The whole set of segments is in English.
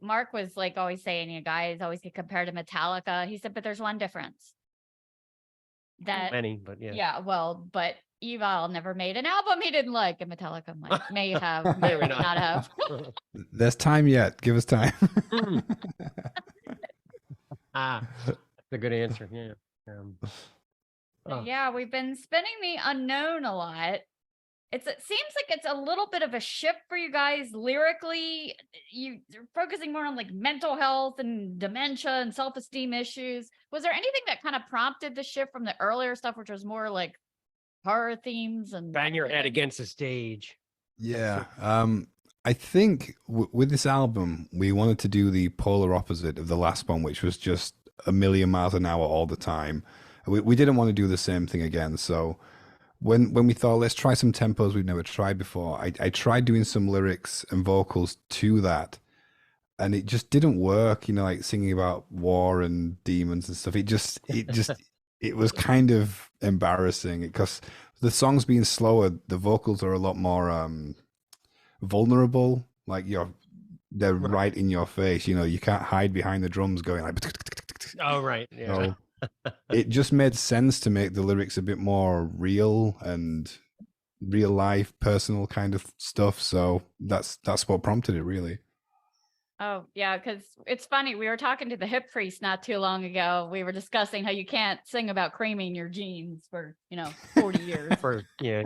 Mark was like always saying, you guys always get compared to Metallica. He said, but there's one difference. That many, but yeah. Yeah, well, but Evile never made an album he didn't like, and Metallica may have, may not have. There's time yet. Give us time. That's a good answer. Yeah. Yeah, we've been spinning the unknown a lot. It seems like it's a little bit of a shift for you guys lyrically. You're focusing more on like mental health and dementia and self-esteem issues. Was there anything that kind of prompted the shift from the earlier stuff, which was more like horror themes and bang your head against the stage? Yeah. I think with this album, we wanted to do the polar opposite of the last one, which was just a million miles an hour all the time. We didn't want to do the same thing again. So when we thought, let's try some tempos we've never tried before, I tried doing some lyrics and vocals to that, and it just didn't work. You know, like singing about war and demons and stuff. It was kind of embarrassing because the songs being slower, the vocals are a lot more vulnerable. Like they're right in your face. You know, you can't hide behind the drums going like. Oh right, yeah. So it just made sense to make the lyrics a bit more real and real life, personal kind of stuff. So that's what prompted it, really. Oh, yeah, because it's funny. We were talking to the hip priest not too long ago. We were discussing how you can't sing about creaming your jeans for, 40 years.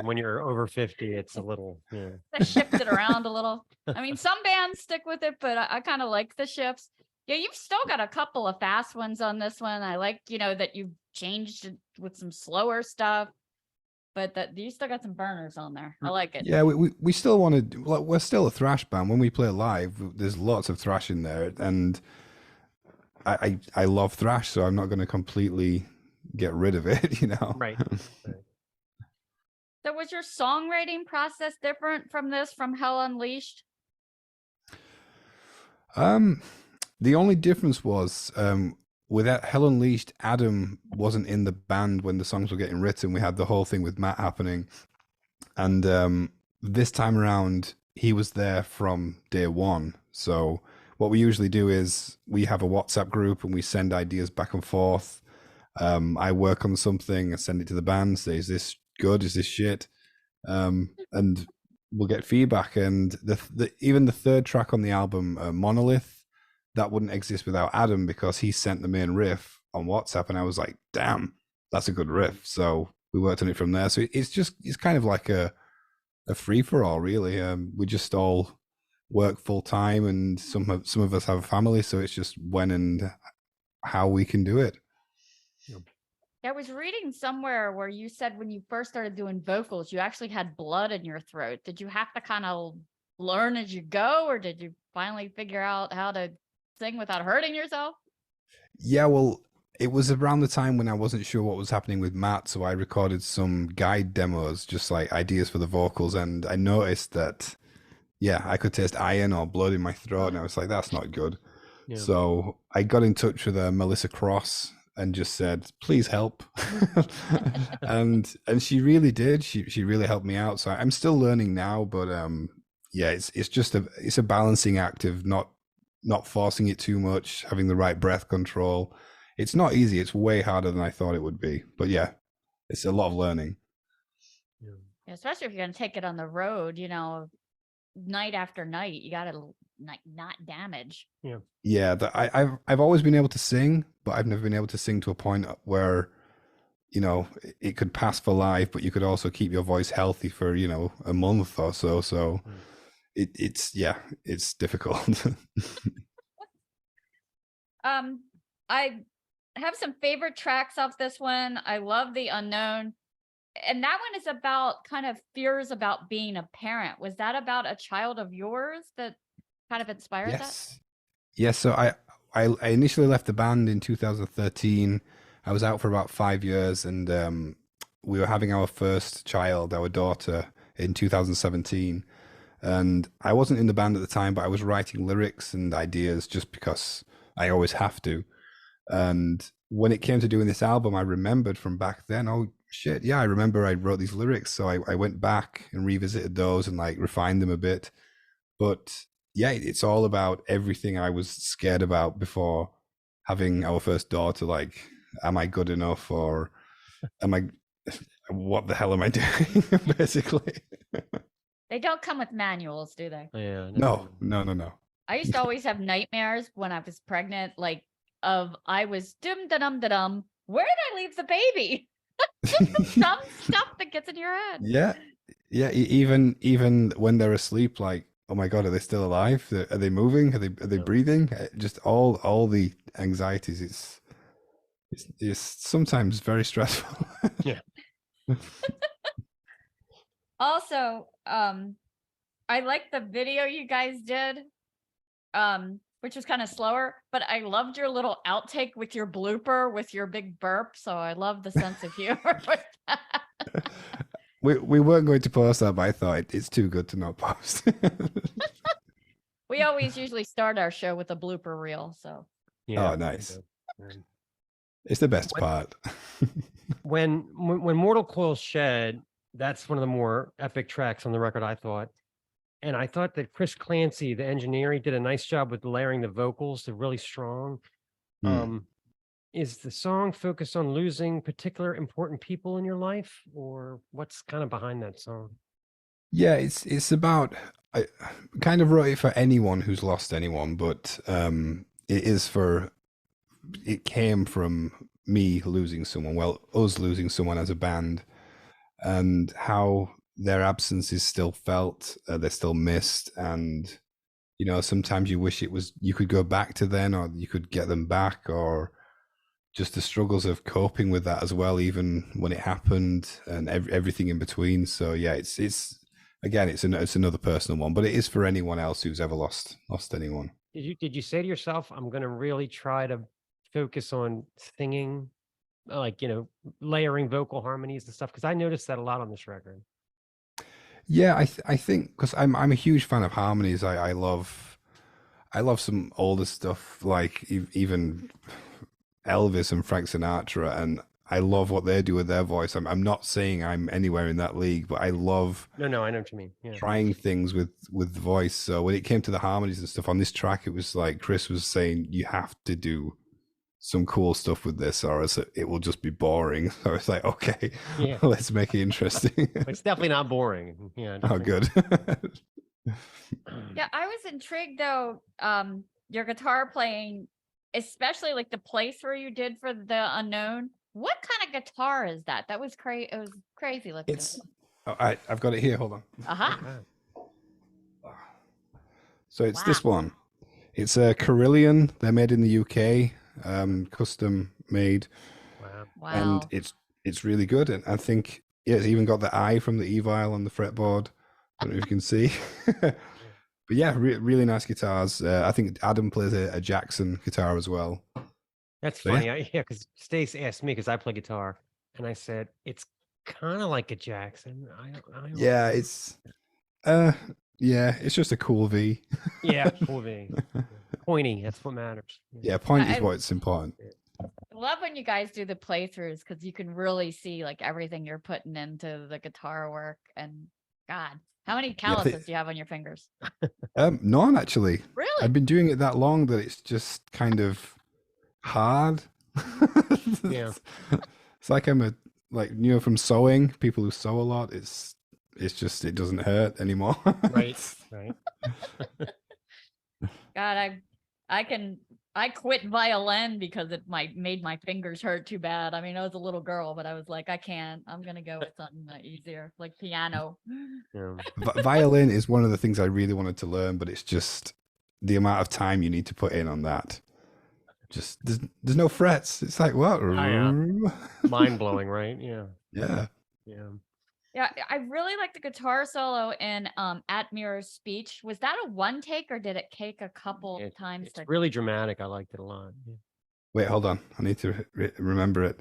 When you're over 50, it's a little, They shifted around a little. I mean, some bands stick with it, but I kind of like the shifts. Yeah, you've still got a couple of fast ones on this one. I like, that you've changed it with some slower stuff. But that you still got some burners on there. I like it. Yeah, we still want to. We're still a thrash band. When we play live, there's lots of thrash in there, and I love thrash, so I'm not going to completely get rid of it. Right. So, was your songwriting process different from Hell Unleashed? The only difference was with Hell Unleashed, Adam wasn't in the band when the songs were getting written. We had the whole thing with Matt happening. And this time around, he was there from day one. So what we usually do is we have a WhatsApp group and we send ideas back and forth. I work on something, I send it to the band, say, is this good? Is this shit? And we'll get feedback. And even the third track on the album, Monolith, that wouldn't exist without Adam because he sent the main riff on WhatsApp and I was like, damn, that's a good riff. So we worked on it from there. So it's kind of like a free for all, really. We just all work full time and some of us have a family. So it's just when and how we can do it. I was reading somewhere where you said when you first started doing vocals, you actually had blood in your throat. Did you have to kind of learn as you go, or did you finally figure out how to sing without hurting yourself? Yeah, well, it was around the time when I wasn't sure what was happening with Matt, so I recorded some guide demos, just like ideas for the vocals, and I noticed that, yeah, I could taste iron or blood in my throat, and I was like, that's not good. Yeah. So I got in touch with Melissa Cross and just said, please help. and she really did. She really helped me out. So I'm still learning now, but yeah, it's just a balancing act of not forcing it too much, having the right breath control. It's not easy. It's way harder than I thought it would be. But yeah, it's a lot of learning. Yeah, especially if you're going to take it on the road, night after night, you got to not damage. Yeah. I've always been able to sing, but I've never been able to sing to a point where, it could pass for live, but you could also keep your voice healthy for, a month or so. So it's difficult. I have some favorite tracks off this one. I love The Unknown. And that one is about kind of fears about being a parent. Was that about a child of yours that kind of inspired that? Yes. So I initially left the band in 2013. I was out for about 5 years, and we were having our first child, our daughter, in 2017. And I wasn't in the band at the time, but I was writing lyrics and ideas just because I always have to. And when it came to doing this album, I remembered from back then, oh shit, yeah, I remember I wrote these lyrics. So I went back and revisited those and like refined them a bit. But yeah, it's all about everything I was scared about before having our first daughter. Like, am I good enough, or am I? What the hell am I doing? Basically, They don't come with manuals, do they? Yeah. no. I used to always have nightmares when I was pregnant, like of I was dum da dum da dum. Where did I leave the baby? Some stuff that gets in your head. Yeah, yeah. Even when they're asleep, like, oh my god, are they still alive? Are they moving? Are they Yeah. breathing? Just all the anxieties. It's sometimes very stressful. Yeah. Also, I like the video you guys did, which was kind of slower, but I loved your little outtake with your blooper with your big burp. So I love the sense of humor with that. We weren't going to post that, but I thought it's too good to not post. We always usually start our show with a blooper reel. So Yeah. Oh, nice. Yeah. It's the best When- part. When Mortal Coil shed, that's one of the more epic tracks on the record, I thought. And I thought that Chris Clancy, the engineer, he did a nice job with layering the vocals. They're really strong. Hmm. Is the song focused on losing particular important people in your life, or what's kind of behind that song? Yeah, it's about. I kind of wrote it for anyone who's lost anyone, but it is for. It came from me losing someone. Well, us losing someone as a band, and how their absence is still felt. They're still missed, and sometimes you wish it was you could go back to then, or you could get them back, or just the struggles of coping with that as well, even when it happened, and everything in between. So yeah, it's again, it's another personal one, but it is for anyone else who's ever lost anyone. Did you say to yourself, I'm going to really try to focus on singing, like, layering vocal harmonies and stuff? Because I noticed that a lot on this record. Yeah, I think because I'm a huge fan of harmonies. I love some older stuff like even Elvis and Frank Sinatra, and I love what they do with their voice. I'm not saying I'm anywhere in that league, but I love No, I know what you mean. Yeah. trying things with voice. So when it came to the harmonies and stuff on this track, it was like Chris was saying, you have to do some cool stuff with this, or else it will just be boring. So it's like, okay, Yeah. let's make it interesting. It's definitely not boring. Yeah. Oh, definitely. good. yeah, I was intrigued though. Your guitar playing, especially like the playthrough you did for the unknown. What kind of guitar is that? That was crazy. It was crazy looking. I've got it here. Hold on. Aha. Okay. So it's this one. It's a Carillion. They're made in the UK, custom made, Wow. Wow. and it's really good. And I think it's even got the eye from the Evile on the fretboard. I don't know if you can see. But yeah, really nice guitars. I think Adam plays a Jackson guitar as well. That's So, funny. Yeah, because Stace asked me because I play guitar, and I said it's kind of like a Jackson. I don't Yeah, it's just a cool V. Yeah, cool V. Pointy. That's what matters. Yeah, point is I- what's important. I love when you guys do the playthroughs because you can really see like everything you're putting into the guitar work. And God, how many calluses do you have on your fingers? None actually. Really? I've been doing it that long that it's just kind of hard. Yeah. It's like from sewing. People who sew a lot, it's just it doesn't hurt anymore. Right. God, I quit violin because it made my fingers hurt too bad. I mean, I was a little girl, but I was like, I can't. I'm gonna go with something easier, like piano. Yeah. Violin is one of the things I really wanted to learn, but it's just the amount of time you need to put in on that. Just there's no frets. It's like what? yeah. Mind blowing, right? Yeah. Yeah. Yeah. Yeah, I really like the guitar solo in At Mirror's Speech. Was that a one take or did it take a couple times? It's really dramatic. I liked it a lot. Yeah. Wait, hold on. I need to remember it.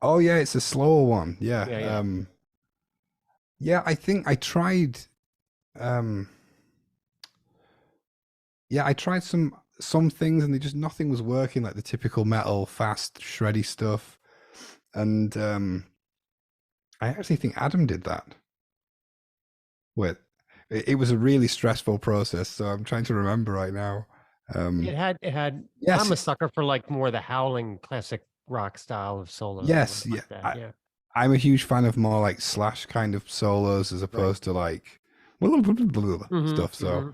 Oh yeah, it's a slower one. Yeah. Yeah. Yeah, I think I tried I tried some things and nothing was working, like the typical metal, fast, shreddy stuff. And I actually think Adam did that. Wait, it was a really stressful process, so I'm trying to remember right now. It had. Yes, I'm a sucker for like more the howling classic rock style of solos. I yes, really yeah. like that. Yeah. I'm a huge fan of more like Slash kind of solos as Right. opposed to like stuff. So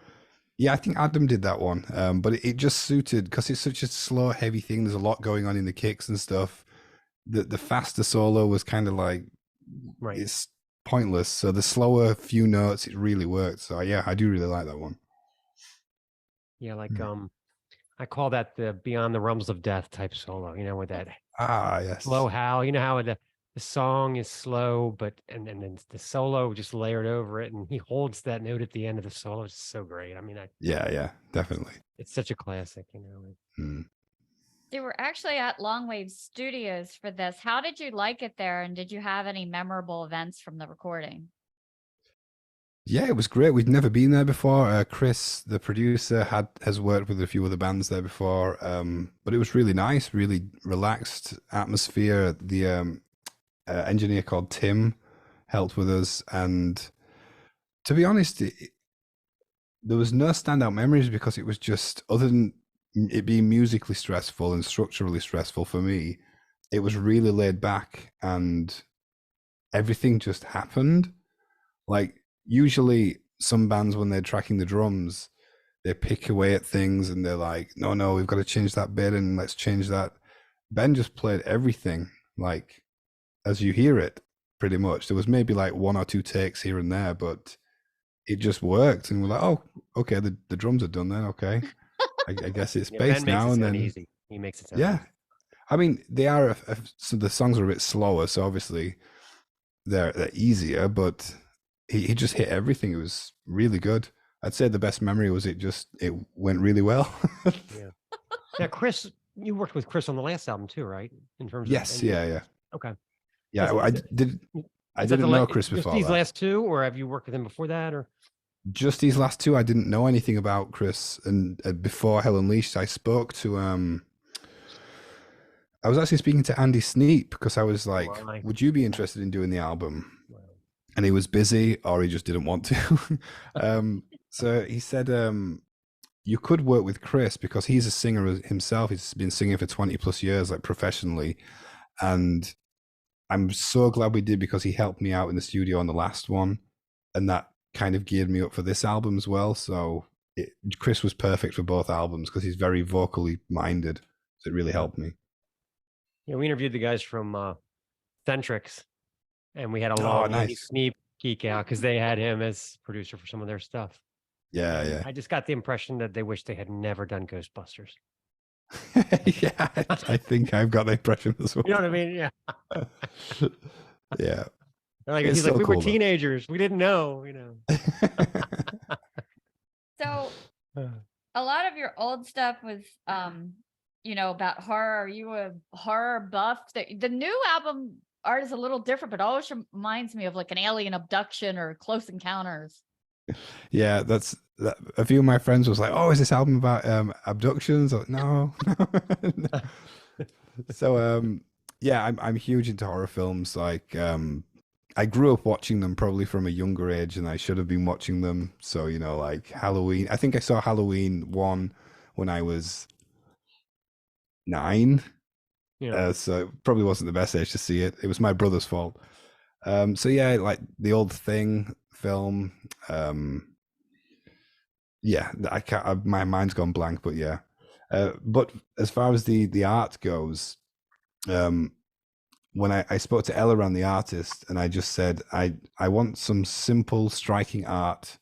yeah, I think Adam did that one, but it just suited because it's such a slow, heavy thing. There's a lot going on in the kicks and stuff. The faster solo was kind of like Right. it's pointless. So the slower few notes, it really worked. So yeah, I do really like that one. Yeah, like I call that the Beyond the Realms of Death type solo, with that Yes. slow howl. You know how the song is slow, but and then the solo just layered over it, and he holds that note at the end of the solo. It's so great. I mean, Yeah, definitely. it's such a classic, They were actually at Longwave Studios for this. How did you like it there? And did you have any memorable events from the recording? Yeah, it was great. We'd never been there before. Chris, the producer, has worked with a few other bands there before, but it was really nice, really relaxed atmosphere. The engineer called Tim helped with us, and to be honest, there was no standout memories because it was just other than it being musically stressful and structurally stressful for me, it was really laid back and everything just happened. Like usually some bands when they're tracking the drums, they pick away at things and they're like, no, we've got to change that bit and let's change that. Ben just played everything like as you hear it, pretty much. There was maybe like one or two takes here and there, but it just worked. And we're like, oh, okay, the drums are done then. Okay. I guess it's bass now. And then easy. He makes it sound yeah. easy. I mean, they are so the songs are a bit slower, so obviously they're easier, but he just hit everything. It was really good. I'd say the best memory was it went really well. Yeah. Now, Chris, you worked with Chris on the last album too, right? In terms yes, of yeah. Okay. Yeah, I didn't know Chris just before these that. last two, or have you worked with him before that, or? Just these last two, I didn't know anything about Chris, and before Hell Unleashed, I spoke to I was actually speaking to Andy Sneap because I was like, would you be interested in doing the album? Wow. And he was busy or he just didn't want to. So he said, you could work with Chris because he's a singer himself. He's been singing for 20 plus years, like professionally. And I'm so glad we did because he helped me out in the studio on the last one. And that kind of geared me up for this album as well. So Chris was perfect for both albums because he's very vocally minded. So it really helped me. Yeah, we interviewed the guys from Centrix, and we had a long Sneap geek out because they had him as producer for some of their stuff. Yeah. I just got the impression that they wish they had never done Ghostbusters. Yeah, I think I've got the impression as well. You know what I mean? Yeah. Yeah. He's like, we were teenagers. We didn't know, So a lot of your old stuff was about horror. Are you a horror buff? The new album art is a little different, but always reminds me of like an alien abduction or Close Encounters. Yeah, a few of my friends was like, oh, is this album about abductions? Like, no. So yeah, I'm huge into horror films. Like I grew up watching them probably from a younger age and I should have been watching them. So, like Halloween. I think I saw Halloween 1 when I was 9. Yeah. So it probably wasn't the best age to see it. It was my brother's fault. So yeah, like the old Thing film. Yeah, I can't. My mind's gone blank, but yeah. But as far as the art goes, when I spoke to Ella, the artist, and I just said I want some simple, striking art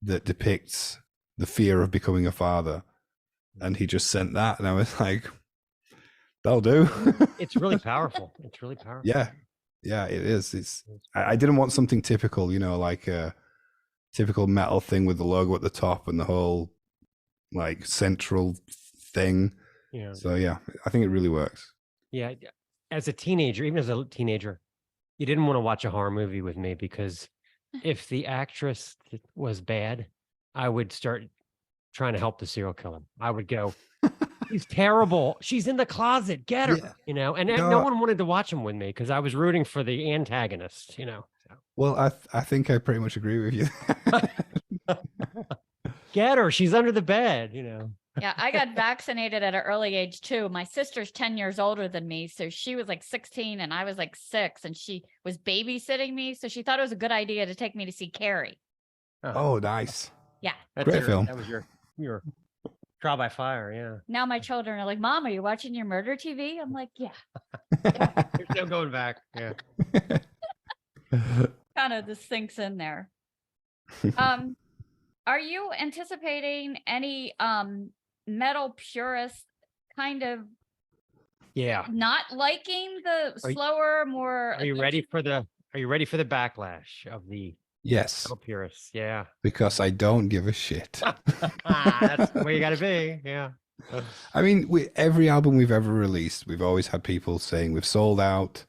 that depicts the fear of becoming a father, and he just sent that, and I was like, that'll do. It's really powerful. It's really powerful. Yeah, it is. I didn't want something typical, like a typical metal thing with the logo at the top and the whole like central thing. Yeah. So yeah, I think it really works. Yeah. As a teenager, even as a teenager, you didn't want to watch a horror movie with me because if the actress was bad, I would start trying to help the serial killer. I would go, she's terrible. She's in the closet. Get her, and no one wanted to watch him with me because I was rooting for the antagonist, So. Well, I think I pretty much agree with you. Get her. She's under the bed, Yeah, I got vaccinated at an early age too. My sister's 10 years older than me. So she was like 16 and I was like 6, and she was babysitting me. So she thought it was a good idea to take me to see Carrie. Oh, nice. Yeah. That's Great film. That was your trial by fire. Yeah. Now my children are like, Mom, are you watching your murder TV? I'm like, yeah. There's no going back. Yeah. Kind of just sinks in there. Are you anticipating any metal purists kind of Yeah. not liking the slower, more Are you ready for the backlash of the Yes, metal purists? Yeah. because I don't give a shit. That's the way you gotta be. Yeah. I mean, every album we've ever released, we've always had people saying we've sold out,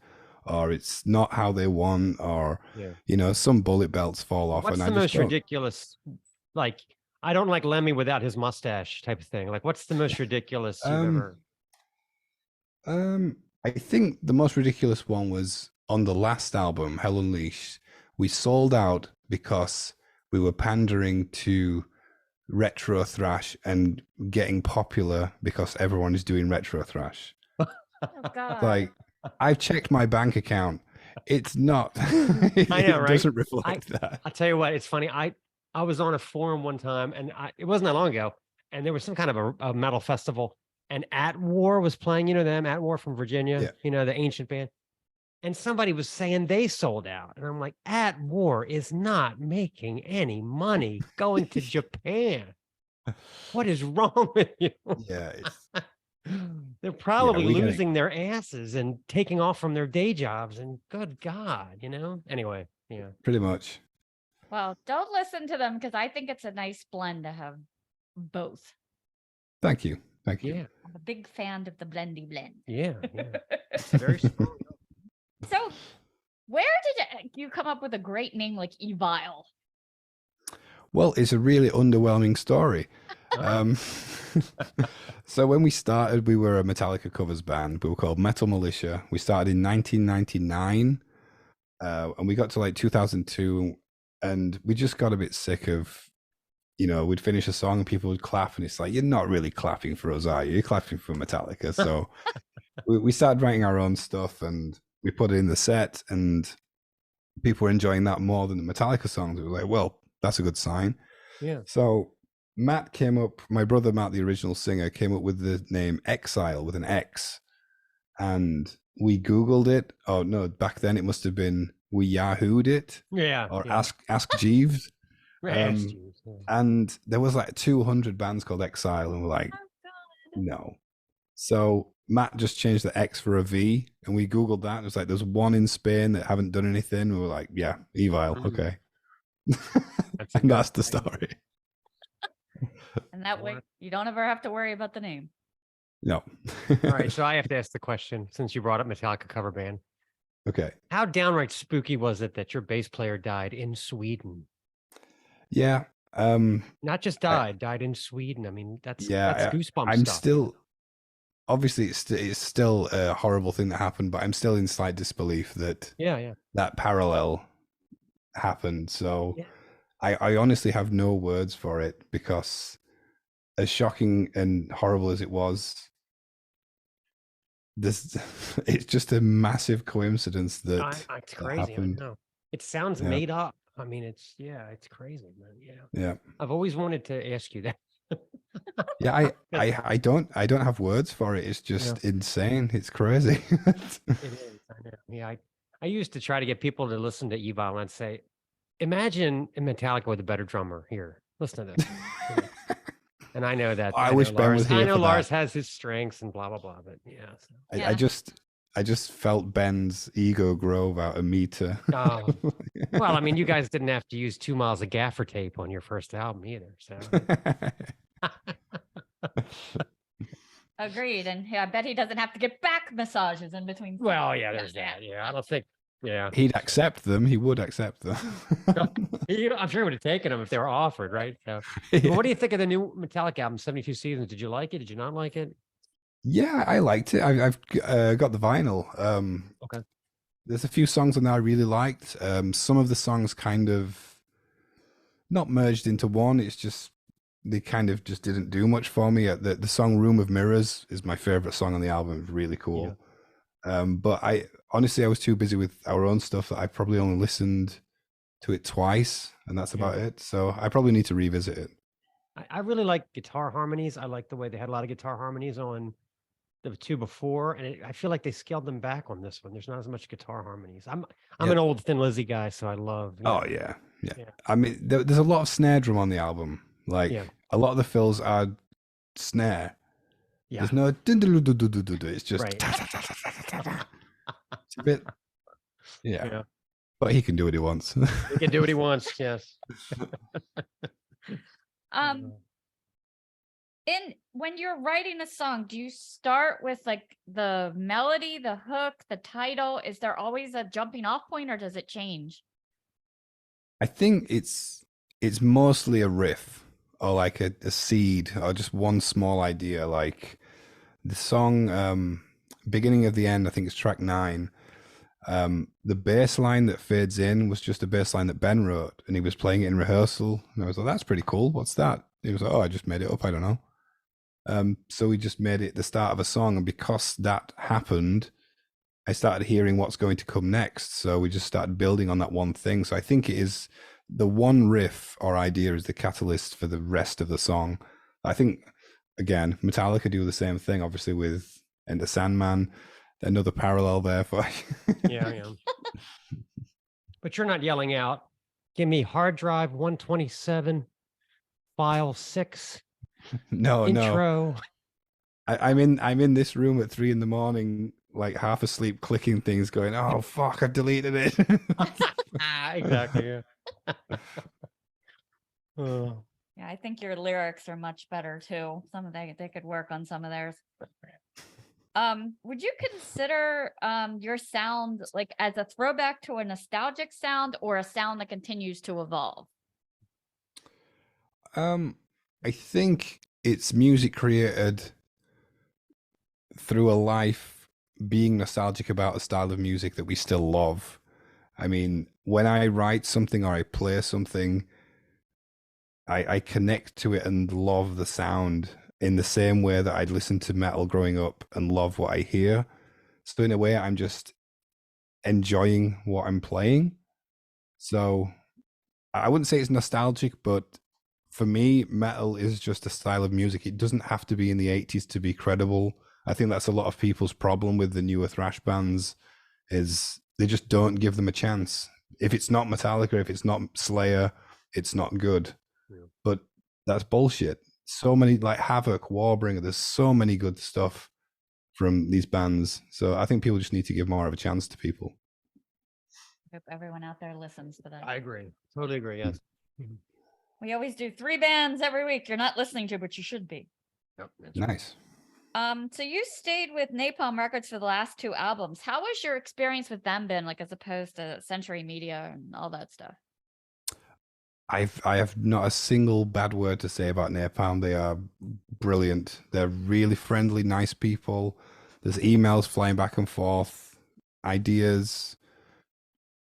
or it's not how they want, or some bullet belts fall off. What's and the I just most ridiculous? Like, I don't like Lemmy without his mustache type of thing. Like, what's the most ridiculous you've ever? I think the most ridiculous one was on the last album, Hell Unleashed. We sold out because we were pandering to retro thrash and getting popular because everyone is doing retro thrash. Oh, God. Like, I've checked my bank account. It's not. It I know, right? doesn't reflect that. I'll tell you what, it's funny. I was on a forum one time, and it wasn't that long ago, and there was some kind of a metal festival, and At War was playing, them, At War from Virginia, the ancient band. And somebody was saying they sold out. And I'm like, At War is not making any money going to Japan. What is wrong with you? Yeah. They're probably losing their asses and taking off from their day jobs. And good God, Anyway, yeah. Pretty much. Well, don't listen to them because I think it's a nice blend to have both. Thank you. Thank you. Yeah. I'm a big fan of the blendy blend. Yeah. It's very strong. So, where did you come up with a great name like Evile? Well, it's a really underwhelming story. So when we started, we were a Metallica covers band. We were called Metal Militia. We started in 1999, and we got to like 2002, and we just got a bit sick of, we'd finish a song and people would clap, and it's like, you're not really clapping for us, are you? You're clapping for Metallica. So we started writing our own stuff, and we put it in the set, and people were enjoying that more than the Metallica songs. We were like, well, that's a good sign. Yeah. So Matt came up, my brother Matt, the original singer, came up with the name Exile with an X. And we Googled it. Oh, no, back then it must have been, we Yahoo'd it. Yeah. Or Ask Jeeves. Jeeves, yeah. And there was like 200 bands called Exile, and we're like, no. So Matt just changed the X for a V, and we Googled that. It was like, there's one in Spain that haven't done anything. We were like, yeah, Evile, okay. And that's the story. And that way you don't ever have to worry about the name. No. All right, so I have to ask the question, since you brought up Metallica cover band. Okay. How downright spooky was it that your bass player died in Sweden? Yeah. Not just died in Sweden. I mean, that's goosebumps I'm stuff. still, obviously it's still a horrible thing that happened, but I'm still in slight disbelief that that parallel happened. So I honestly have no words for it, because as shocking and horrible as it was, it's just a massive coincidence that it's crazy. happened. I know. It sounds made up. I mean, it's crazy, man. Yeah. I've always wanted to ask you that. Yeah, I don't have words for it. It's just insane. It's crazy. It is. I know. Yeah, I used to try to get people to listen to Evile, and I'd say, imagine a Metallica with a better drummer. Here, listen to this. And I know that. I wish Ben was here. I know for Lars that. has his strengths and blah blah blah. But I just felt Ben's ego grow about a meter. Oh. Well, I mean, you guys didn't have to use 2 miles of gaffer tape on your first album either. So. Agreed. And I bet he doesn't have to get back massages in between. Well, yeah, there's that. Yeah, I don't think. Yeah, he'd accept them. He would accept them. I'm sure he would have taken them if they were offered, right? So, but what do you think of the new Metallica album, 72 Seasons? Did you like it? Did you not like it? Yeah, I liked it. I've got the vinyl. Okay. There's a few songs on there I really liked. Some of the songs kind of not merged into one. It's just they kind of just didn't do much for me. The song "Room of Mirrors" is my favorite song on the album. It's really cool. But I honestly I was too busy with our own stuff that I probably only listened to it twice, and that's about it. So I probably need to revisit it. I really like guitar harmonies. I like the way they had a lot of guitar harmonies on the two before, and I feel like they scaled them back on this one. There's not as much guitar harmonies. I'm an old Thin Lizzy guy, so I love. Oh yeah. I mean, there's a lot of snare drum on the album. Like a lot of the fills are snare. Yeah. There's no dun dun dun dun dun dun dun. It's just Right. it's a bit. Yeah. But he can do what he wants. He can do what he wants. Yes. When you're writing a song, do you start with like the melody, the hook, the title? Is there always a jumping off point, or does it change? I think it's mostly a riff or like a seed or just one small idea. Like the song Beginning of the End, I think it's track 9. The bass line that fades in was just a bass line that Ben wrote, and he was playing it in rehearsal. And I was like, that's pretty cool. What's that? He was like, oh, I just made it up. I don't know. So we just made it the start of a song. And because that happened, I started hearing what's going to come next. So we just started building on that one thing. So I think it is the one riff or idea is the catalyst for the rest of the song. I think, again, Metallica do the same thing, obviously, with Enter Sandman. Another parallel there for yeah. But you're not yelling out, give me hard drive 127, file 6. No, intro. No. I'm in this room at 3 a.m, like half asleep, clicking things, going, "Oh fuck, I've deleted it." Exactly. Yeah. Yeah, I think your lyrics are much better too. Some of they could work on some of theirs. Would you consider your sound like as a throwback to a nostalgic sound or a sound that continues to evolve? I think it's music created through a life being nostalgic about a style of music that we still love. I mean, when I write something or I play something, I connect to it and love the sound in the same way that I'd listen to metal growing up and love what I hear. So in a way, I'm just enjoying what I'm playing. So I wouldn't say it's nostalgic, but for me, metal is just a style of music. It doesn't have to be in the 80s to be credible. I think that's a lot of people's problem with the newer thrash bands is they just don't give them a chance. If it's not Metallica, if it's not Slayer, it's not good. Yeah. But that's bullshit. So many, like Havoc, Warbringer, there's so many good stuff from these bands. So I think people just need to give more of a chance to people. I hope everyone out there listens to that. I agree. Totally agree. Yes. We always do 3 bands every week you're not listening to, but you should be. Yep, nice. So you stayed with Napalm Records for the last 2 albums. How has your experience with them been, like as opposed to Century Media and all that stuff? I have not a single bad word to say about Napalm. They are brilliant. They're really friendly, nice people. There's emails flying back and forth, ideas.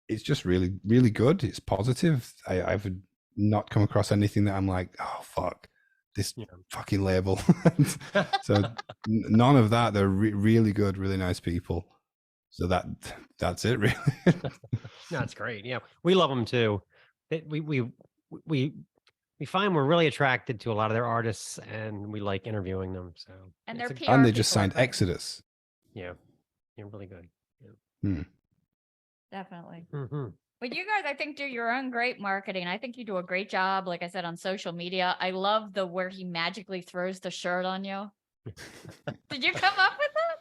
It's just really, really good. It's positive. I've not come across anything that I'm like, oh fuck, this fucking label. So none of that. They're really good, really nice people. So that's it, really. That's great. Yeah, we love them too. We find we're really attracted to a lot of their artists, and we like interviewing them. So and their PR and they just signed Exodus. Yeah, really good. Yeah. Definitely. Mm-hmm. But you guys, I think, do your own great marketing. I think you do a great job, like I said, on social media. I love where he magically throws the shirt on you. Did you come up with that?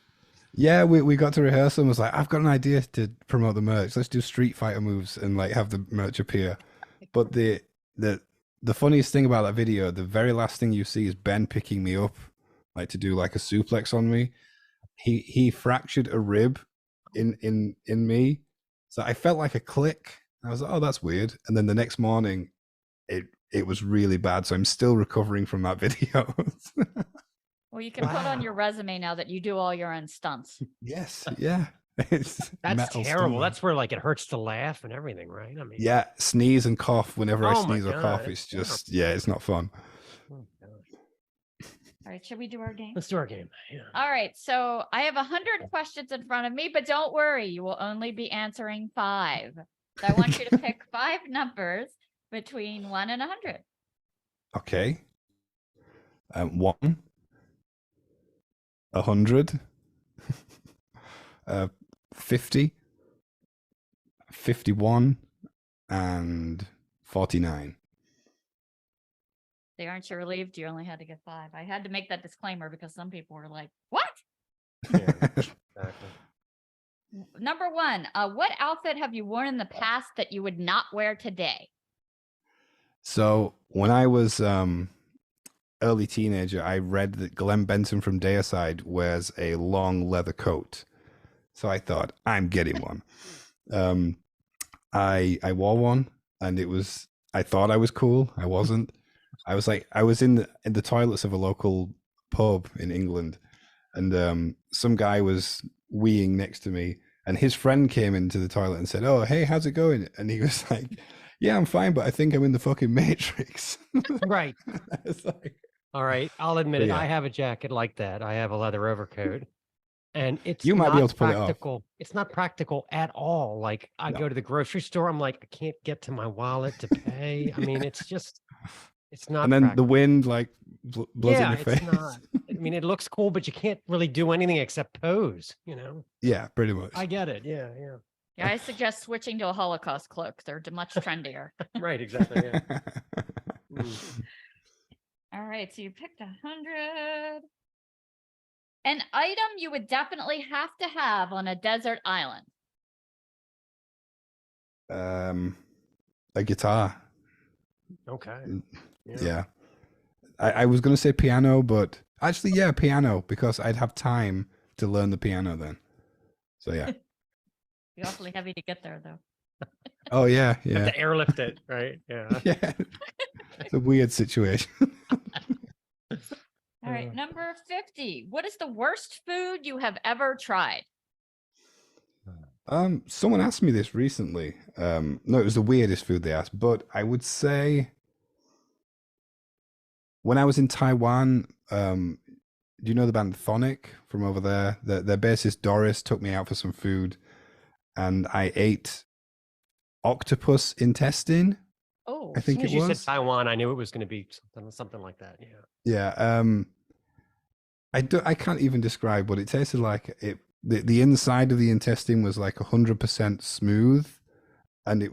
Yeah, we got to rehearse and was like, I've got an idea to promote the merch. Let's do Street Fighter moves and like have the merch appear. But the funniest thing about that video, the very last thing you see is Ben picking me up, like to do like a suplex on me. He fractured a rib in me. So I felt like a click. I was like, oh, that's weird. And then the next morning, it was really bad. So I'm still recovering from that video. Well, you can put on your resume now that you do all your own stunts. Yes. Yeah. It's That's metal terrible. stomach. That's where like it hurts to laugh and everything, right? I mean, Yeah, sneeze and cough. Whenever I oh my sneeze or God, cough, it's it's just it's not fun. oh gosh. All right, should we do our game? Let's do our game. Yeah. All right, so I have 100 questions in front of me, but don't worry, you will only be answering 5. So I want you to pick 5 numbers between 1 and 100. Okay. 1, 100, 50, 51, and 49. They aren't you relieved you only had to get 5. I had to make that disclaimer because some people were like, what? Yeah, exactly. Number 1, what outfit have you worn in the past that you would not wear today? So when I was early teenager, I read that Glenn Benton from Deicide wears a long leather coat. So I thought, I'm getting one. I wore one, and I thought I was cool. I wasn't. I was in the toilets of a local pub in England, and some guy was weeing next to me, and his friend came into the toilet and said, "Oh, hey, how's it going?" And he was like, "Yeah, I'm fine, but I think I'm in the fucking Matrix." Right. It's like, All right. I'll admit it. yeah. I have a jacket like that. I have a leather overcoat. And it's You might be not able to pull it off. practical. It's not practical at all. Like I No. go to the grocery store, I'm like, I can't get to my wallet to pay. I mean, it's not And then the practical. wind like blows in Yeah, your it's face. not. I mean, it looks cool, but you can't really do anything except pose, you know? Yeah, pretty much. I get it. Yeah, yeah. Yeah, I suggest switching to a Holocaust cloak. They're much trendier. Right, exactly. Yeah. All right, so you picked 100. An item you would definitely have to have on a desert island. A guitar. Okay. Yeah. I was going to say piano, but actually, yeah, piano, because I'd have time to learn the piano then. So, yeah. Be awfully heavy to get there, though. Oh, yeah, You have yeah. to airlift it, right? Yeah. Yeah. It's a weird situation. All right, number 50. What is the worst food you have ever tried? Someone asked me this recently. No, it was the weirdest food they asked, but I would say when I was in Taiwan, do you know the band Thonic from over there? Their bassist Doris took me out for some food, and I ate octopus intestine. Oh, I As think soon it as you was. said Taiwan, I knew it was going to be something like that. Yeah. Yeah. I can't even describe what it tasted like. The inside of the intestine was like 100% smooth, and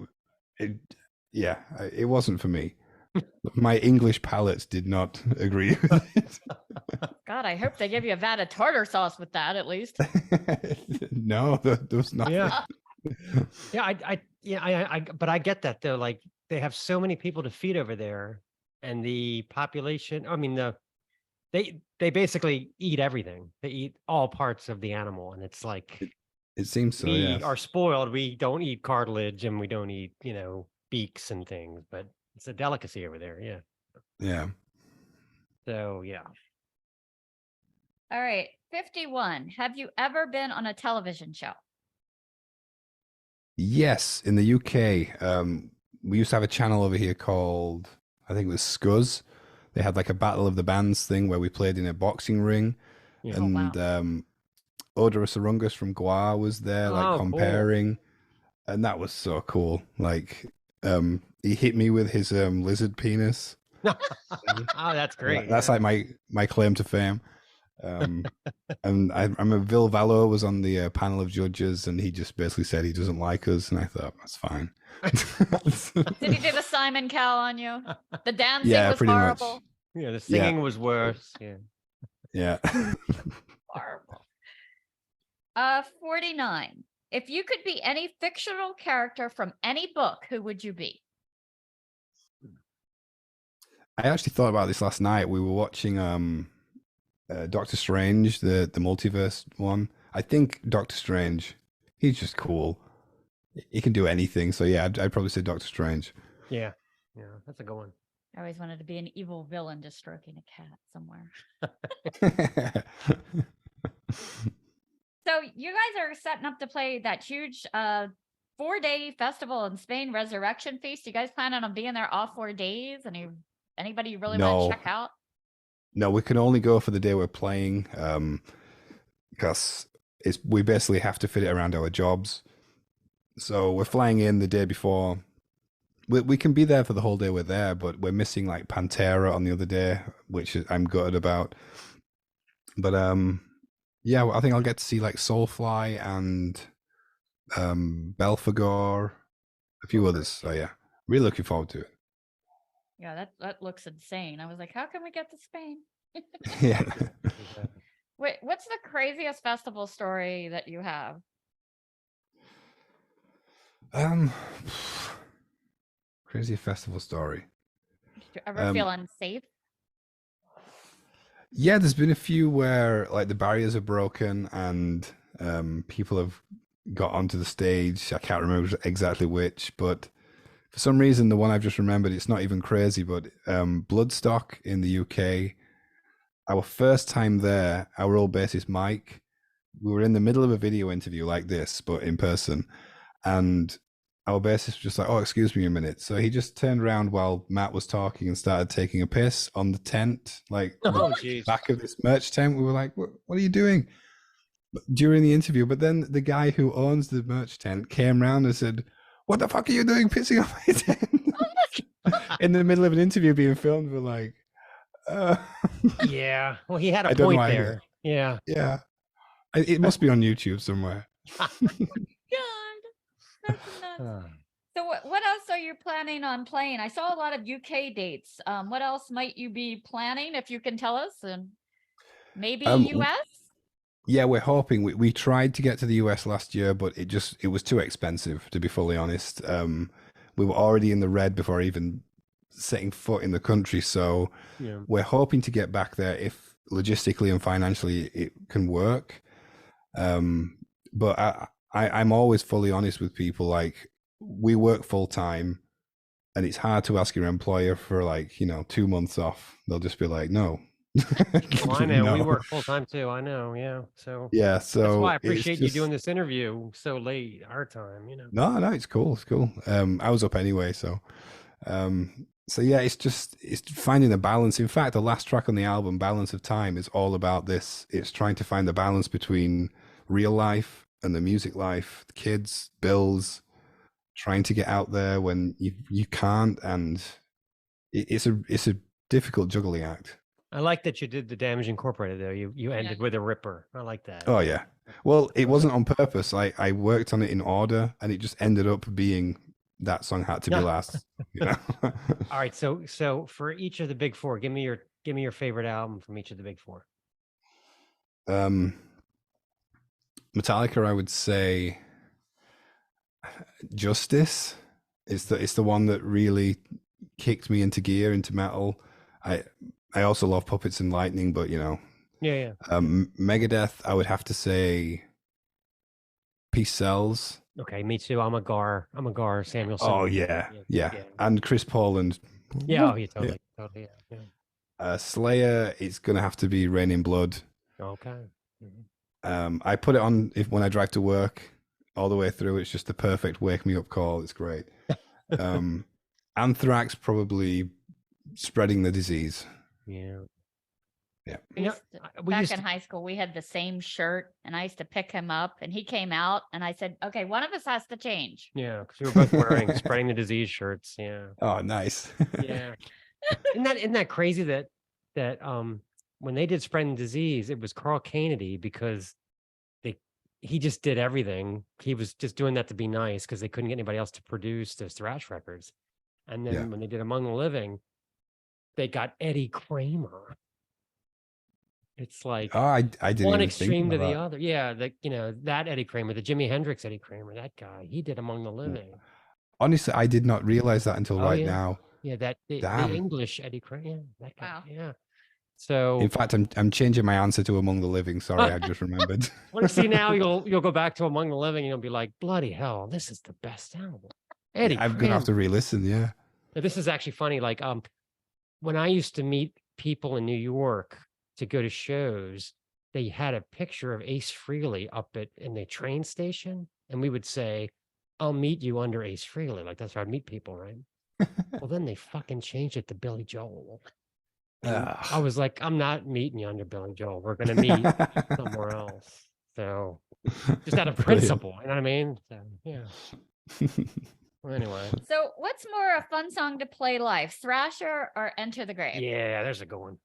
it wasn't for me. My English palates did not agree with it. God, I hope they give you a vat of tartar sauce with that at least. No, there was nothing. Yeah. Yeah, but I get that though. Like they have so many people to feed over there, and the population. I mean, they basically eat everything. They eat all parts of the animal, and it's like It seems so. we Yeah. are spoiled. We don't eat cartilage, and we don't eat beaks and things. But it's a delicacy over there. Yeah. Yeah. So yeah. All right, 51. Have you ever been on a television show? Yes, in the UK, we used to have a channel over here called, I think it was Scuzz. They had like a Battle of the Bands thing where we played in a boxing ring, Yeah. Oh, wow. and Odorous Arungus from Goa was there, like Oh, cool. comparing, and that was so cool. Like, he hit me with his lizard penis. Oh, that's great. That's yeah. like my claim to fame. And I remember Vil Valor was on the panel of judges, and he just basically said he doesn't like us, and I thought that's fine. Did he do the Simon Cowell on you? The dancing Yeah, was pretty much. horrible. Yeah, the singing was worse. Yeah. Yeah. Horrible. 49. If you could be any fictional character from any book, who would you be? I actually thought about this last night. We were watching Doctor Strange, the multiverse one. I think Doctor Strange, he's just cool. He can do anything. So yeah, I'd probably say Doctor Strange. Yeah. Yeah. That's a good one. I always wanted to be an evil villain just stroking a cat somewhere. So you guys are setting up to play that huge 4-day festival in Spain, Resurrection Feast. You guys planning on being there all 4 days? Anybody you really want to No, check out? no, we can only go for the day we're playing, because we basically have to fit it around our jobs. So we're flying in the day before. We can be there for the whole day we're there, but we're missing like Pantera on the other day, which I'm gutted about. But yeah, I think I'll get to see like Soulfly and Belphegor, a few others. So yeah, really looking forward to it. Yeah, that looks insane. I was like, how can we get to Spain? Yeah. Wait, what's the craziest festival story that you have? Crazy festival story. Did you ever feel unsafe? Yeah, there's been a few where like the barriers are broken and people have got onto the stage. I can't remember exactly which, but for some reason, the one I've just remembered, it's not even crazy, but Bloodstock in the UK, our first time there, our old bassist Mike, we were in the middle of a video interview like this, but in person, and our bassist was just like, "Oh, excuse me a minute." So he just turned around while Matt was talking and started taking a piss on the tent, like the back of this merch tent. We were like, "What are you doing?" During the interview, but then the guy who owns the merch tent came around and said, "What the fuck are you doing pissing on my tent?" In the middle of an interview being filmed. We're like, Yeah. Well, he had I a don't know point why there. Yeah. yeah. It must be on YouTube somewhere. God, that's nuts. So what else are you planning on playing? I saw a lot of UK dates. What else might you be planning if you can tell us? And maybe US? Yeah, we're hoping. We tried to get to the US last year, but it was too expensive, to be fully honest. We were already in the red before even setting foot in the country, so Yeah. we're hoping to get back there if logistically and financially it can work. But I'm always fully honest with people. Like, we work full time, and it's hard to ask your employer for like 2 months off. They'll just be like, no. Well, I know we No. work full time too. I know. Yeah. So Yeah, that's so why I it's appreciate you just doing this interview so late our time. no, it's cool. It's cool. I was up anyway, so yeah, it's finding a balance. In fact, the last track on the album, Balance of Time, is all about this. It's trying to find the balance between real life and the music life, the kids, bills, trying to get out there when you can't, and it's a difficult juggling act. I like that you did the Damage Incorporated though. You ended with a ripper. I like that. Oh yeah. Well, it wasn't on purpose. I worked on it in order, and it just ended up being that song had to be last. All right. So for each of the big four, give me your favorite album from each of the big four. Metallica, I would say Justice. It's the one that really kicked me into gear, into metal. I also love Puppets and Lightning, but Yeah. Megadeth, I would have to say Peace Sells. Okay, me too. I'm a Gar Samuel. Oh yeah. And Chris Paul and yeah, totally. Yeah. Slayer, it's gonna have to be Rain in Blood. Okay. I put it on when I drive to work all the way through. It's just the perfect wake me up call. It's great. Anthrax, probably Spreading the Disease. Yeah. Back in high school, we had the same shirt, and I used to pick him up, and he came out, and I said, "Okay, one of us has to change." Yeah, because we were both wearing Spreading the Disease shirts. Yeah. Oh, nice. Yeah. Isn't that crazy that when they did Spreading the Disease, it was Carl Kennedy because he just did everything. He was just doing that to be nice because they couldn't get anybody else to produce those thrash records. And then when they did Among the Living, they got Eddie Kramer. It's like I didn't one even extreme think to the about other. Yeah, that Eddie Kramer, the Jimi Hendrix Eddie Kramer, that guy, he did Among the Living. Honestly, I did not realize that until now. Yeah, the English Eddie Kramer. Yeah, that guy. Wow. Yeah. So in fact, I'm changing my answer to Among the Living. Sorry, I just remembered. Well, see, now you'll go back to Among the Living and you'll be like, bloody hell, this is the best album. Eddie I'm gonna have to re-listen. Yeah. This is actually funny. Like when I used to meet people in New York to go to shows, they had a picture of Ace Frehley up in the train station, and we would say, "I'll meet you under Ace Frehley." Like that's how I'd meet people, right? Well, then they fucking changed it to Billy Joel. And I was like, I'm not meeting you under Billy Joel. We're gonna meet somewhere else. So just out of principle, you know what I mean? So yeah. Well, anyway. So what's more a fun song to play live, Thrasher or Enter the Grave? Yeah, there's a good one.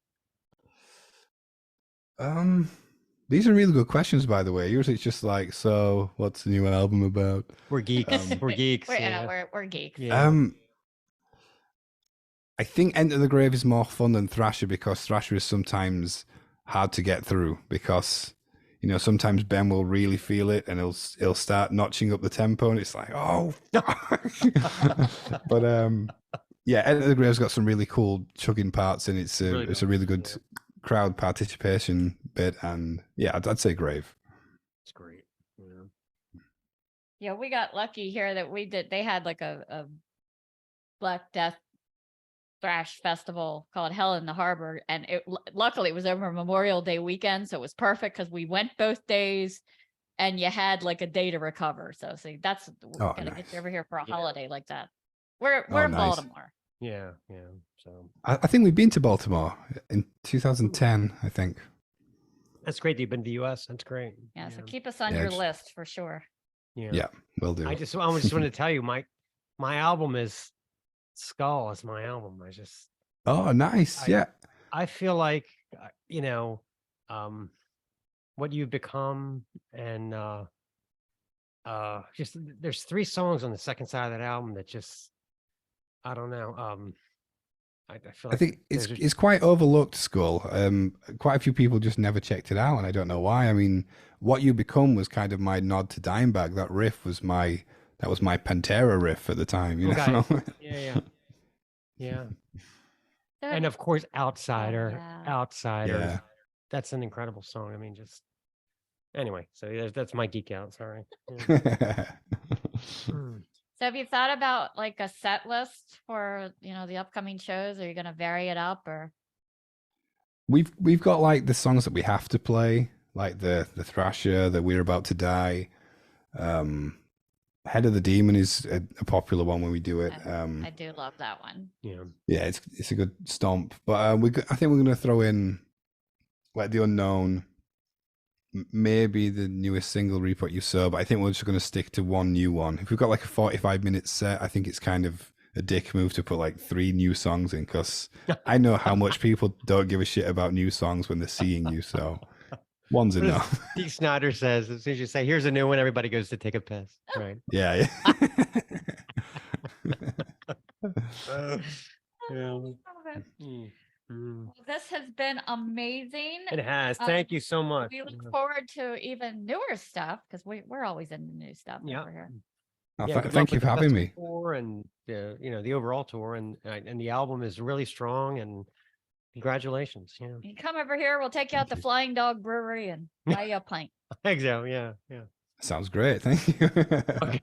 These are really good questions, by the way. Usually it's just like, so what's the new album about? We're geeks. We're geeks. We're geeks. Yeah. I think Enter the Grave is more fun than Thrasher because Thrasher is sometimes hard to get through because, you know, sometimes Ben will really feel it and he'll start notching up the tempo and it's like, oh, but yeah, Enter the Grave's got some really cool chugging parts and it's a really good crowd participation bit, and yeah, I'd say Grave. It's great. Yeah, we got lucky here that they had like a Black Death thrash festival called Hell in the Harbor, and luckily it was over Memorial Day weekend, so it was perfect because we went both days and you had like a day to recover. So see, that's we're gonna get you over here for a holiday like that. We're in Baltimore. Yeah. So I think we've been to Baltimore in 2010, I think. That's great that you've been to the US. That's great. Yeah, so keep us on your list for sure. Yeah, will do. I just wanted to tell you, my album is Skull is my album. Oh, nice. I feel like you know, what you've become, and just there's 3 songs on the second side of that album that just I don't know. I feel like I think it's quite overlooked, Skull. Quite a few people just never checked it out, and I don't know why. I mean, What You Become was kind of my nod to Dimebag. That riff was my Pantera riff at the time. You know? Yeah. And of course, Outsider. Yeah. That's an incredible song. I mean, just anyway. So that's my geek out. Sorry. So have you thought about like a set list for, the upcoming shows? Are you going to vary it up or? We've got like the songs that we have to play, like the Thrasher, the We're About to Die. Head of the Demon is a popular one when we do it. I do love that one. Yeah, it's a good stomp. But I think we're going to throw in like The Unknown, maybe the newest single, Reap What You Sow, but I think we're just going to stick to one new one. If we've got like a 45-minute set, I think it's kind of a dick move to put like 3 new songs in, because I know how much people don't give a shit about new songs when they're seeing you, so one's enough. Dee Snyder says, as soon as you say, here's a new one, everybody goes to take a piss, right? Yeah. Well, this has been amazing. It has. Thank you so much. We look forward to even newer stuff because we're always into new stuff over here. Oh, thank you for having me. Tour and the overall tour, and the album is really strong. And congratulations. You come over here, we'll take you out to Flying Dog Brewery and buy you a pint. Exactly. Yeah. Sounds great. Thank you. Okay.